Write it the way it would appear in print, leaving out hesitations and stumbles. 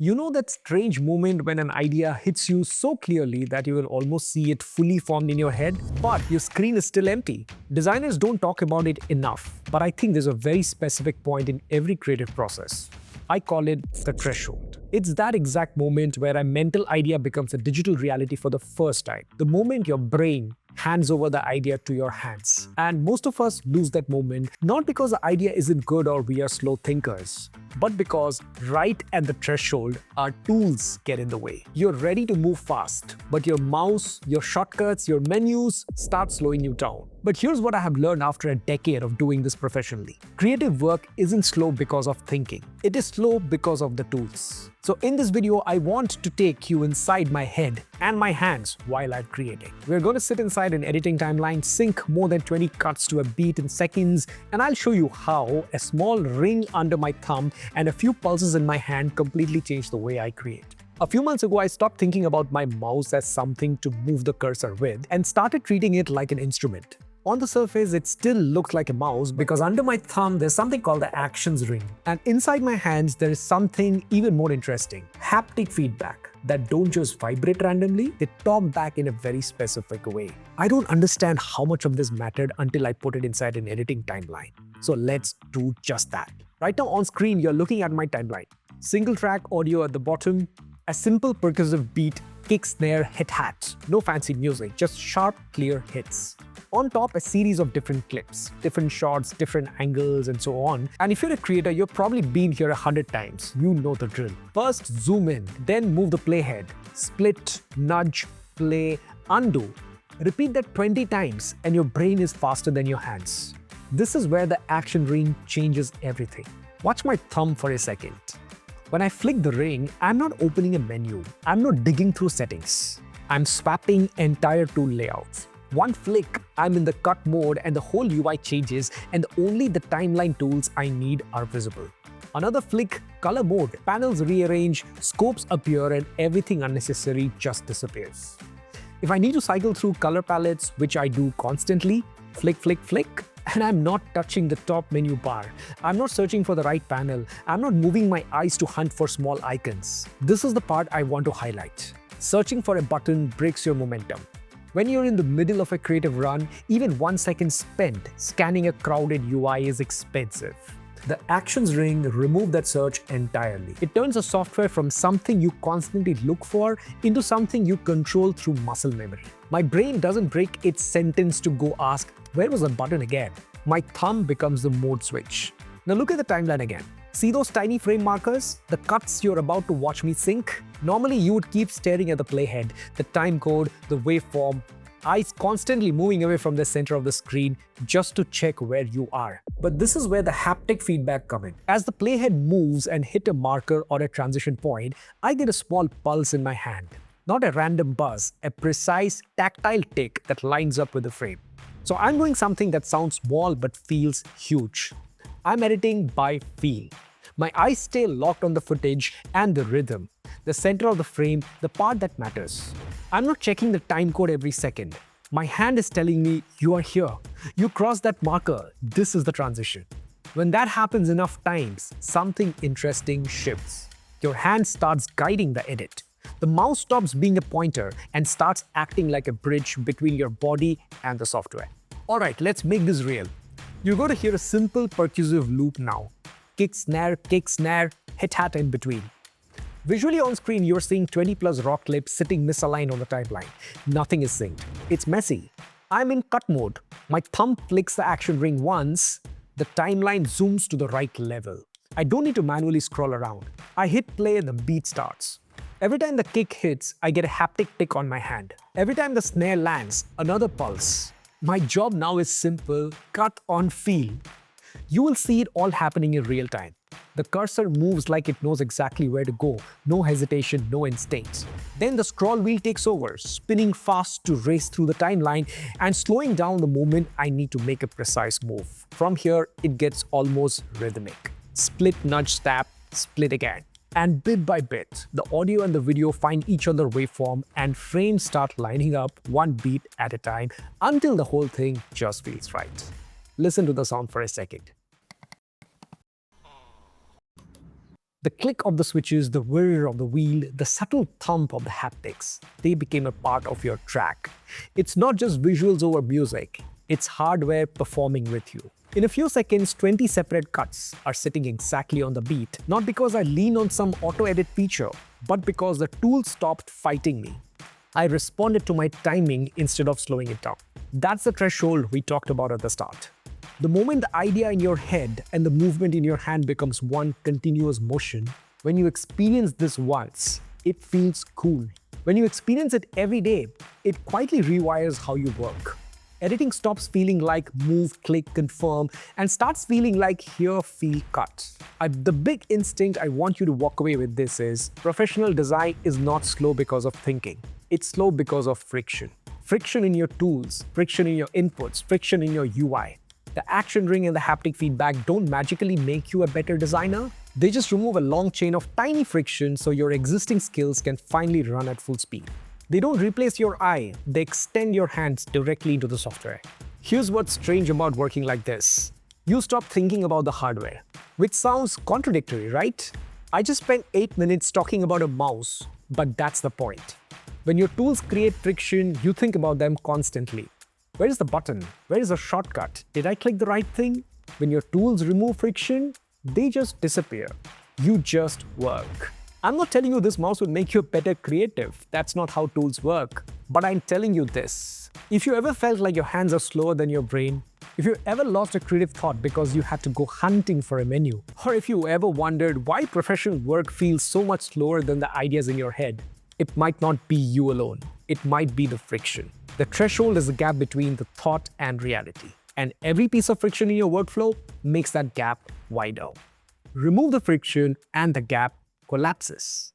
You know that strange moment when an idea hits you so clearly that you will almost see it fully formed in your head, but your screen is still empty. Designers don't talk about it enough, but I think there's a very specific point in every creative process. I call it the threshold. It's that exact moment where a mental idea becomes a digital reality for the first time. The moment your brain hands over the idea to your hands. And most of us lose that moment, not because the idea isn't good or we are slow thinkers, but because right at the threshold, our tools get in the way. You're ready to move fast, but your mouse, your shortcuts, your menus start slowing you down. But here's what I have learned after a decade of doing this professionally. Creative work isn't slow because of thinking. It is slow because of the tools. So in this video, I want to take you inside my head and my hands while I'm creating. We're going to sit inside an editing timeline, sync more than 20 cuts to a beat in seconds, and I'll show you how a small ring under my thumb and a few pulses in my hand completely change the way I create. A few months ago, I stopped thinking about my mouse as something to move the cursor with and started treating it like an instrument. On the surface, it still looks like a mouse because under my thumb, there's something called the actions ring. And inside my hands, there is something even more interesting, haptic feedback that don't just vibrate randomly, they talk back in a very specific way. I don't understand how much of this mattered until I put it inside an editing timeline. So let's do just that. Right now on screen, you're looking at my timeline. Single track audio at the bottom, a simple percussive beat, kick, snare, hit-hat. No fancy music, just sharp, clear hits. On top, a series of different clips, different shots, different angles, and so on. And if you're a creator, you've probably been here 100 times. You know the drill. First, zoom in, then move the playhead. Split, nudge, play, undo. Repeat that 20 times, and your brain is faster than your hands. This is where the action ring changes everything. Watch my thumb for a second. When I flick the ring, I'm not opening a menu. I'm not digging through settings. I'm swapping entire tool layouts. One flick, I'm in the cut mode and the whole UI changes and only the timeline tools I need are visible. Another flick, color mode, panels rearrange, scopes appear and everything unnecessary just disappears. If I need to cycle through color palettes, which I do constantly, flick, flick, flick, and I'm not touching the top menu bar. I'm not searching for the right panel. I'm not moving my eyes to hunt for small icons. This is the part I want to highlight. Searching for a button breaks your momentum. When you're in the middle of a creative run, even 1 second spent scanning a crowded UI is expensive. The actions ring removes that search entirely. It turns the software from something you constantly look for into something you control through muscle memory. My brain doesn't break its sentence to go ask, where was the button again? My thumb becomes the mode switch. Now look at the timeline again. See those tiny frame markers? The cuts you're about to watch me sync? Normally you would keep staring at the playhead, the time code, the waveform, eyes constantly moving away from the center of the screen just to check where you are. But this is where the haptic feedback comes in. As the playhead moves and hit a marker or a transition point, I get a small pulse in my hand. Not a random buzz, a precise tactile tick that lines up with the frame. So I'm doing something that sounds small but feels huge. I'm editing by feel. My eyes stay locked on the footage and the rhythm, the center of the frame, the part that matters. I'm not checking the time code every second. My hand is telling me, you are here. You crossed that marker. This is the transition. When that happens enough times, something interesting shifts. Your hand starts guiding the edit. The mouse stops being a pointer and starts acting like a bridge between your body and the software. All right, let's make this real. You're going to hear a simple percussive loop now. Kick, snare, hit-hat in between. Visually on screen, you're seeing 20 plus rock clips sitting misaligned on the timeline. Nothing is synced. It's messy. I'm in cut mode. My thumb flicks the action ring once. The timeline zooms to the right level. I don't need to manually scroll around. I hit play and the beat starts. Every time the kick hits, I get a haptic tick on my hand. Every time the snare lands, another pulse. My job now is simple, cut on feel. You will see it all happening in real time. The cursor moves like it knows exactly where to go, no hesitation, no instincts. Then the scroll wheel takes over, spinning fast to race through the timeline and slowing down the moment I need to make a precise move. From here, it gets almost rhythmic. Split, nudge, tap, split again. And bit by bit, the audio and the video find each other waveform and frames start lining up one beat at a time until the whole thing just feels right. Listen to the sound for a second. The click of the switches, the whir of the wheel, the subtle thump of the haptics, they became a part of your track. It's not just visuals over music, it's hardware performing with you. In a few seconds, 20 separate cuts are sitting exactly on the beat, not because I lean on some auto-edit feature, but because the tool stopped fighting me. I responded to my timing instead of slowing it down. That's the threshold we talked about at the start. The moment the idea in your head and the movement in your hand becomes one continuous motion, when you experience this once, it feels cool. When you experience it every day, it quietly rewires how you work. Editing stops feeling like move, click, confirm, and starts feeling like hear, feel, cut. The big instinct I want you to walk away with this is professional design is not slow because of thinking. It's slow because of friction. Friction in your tools, friction in your inputs, friction in your UI. The action ring and the haptic feedback don't magically make you a better designer. They just remove a long chain of tiny friction so your existing skills can finally run at full speed. They don't replace your eye, they extend your hands directly into the software. Here's what's strange about working like this. You stop thinking about the hardware, which sounds contradictory, right? I just spent 8 minutes talking about a mouse, but that's the point. When your tools create friction, you think about them constantly. Where is the button? Where is the shortcut? Did I click the right thing? When your tools remove friction, they just disappear. You just work. I'm not telling you this mouse will make you a better creative. That's not how tools work. But I'm telling you this. If you ever felt like your hands are slower than your brain, if you ever lost a creative thought because you had to go hunting for a menu, or if you ever wondered why professional work feels so much slower than the ideas in your head, it might not be you alone. It might be the friction. The threshold is the gap between the thought and reality. And every piece of friction in your workflow makes that gap wider. Remove the friction and the gap collapses.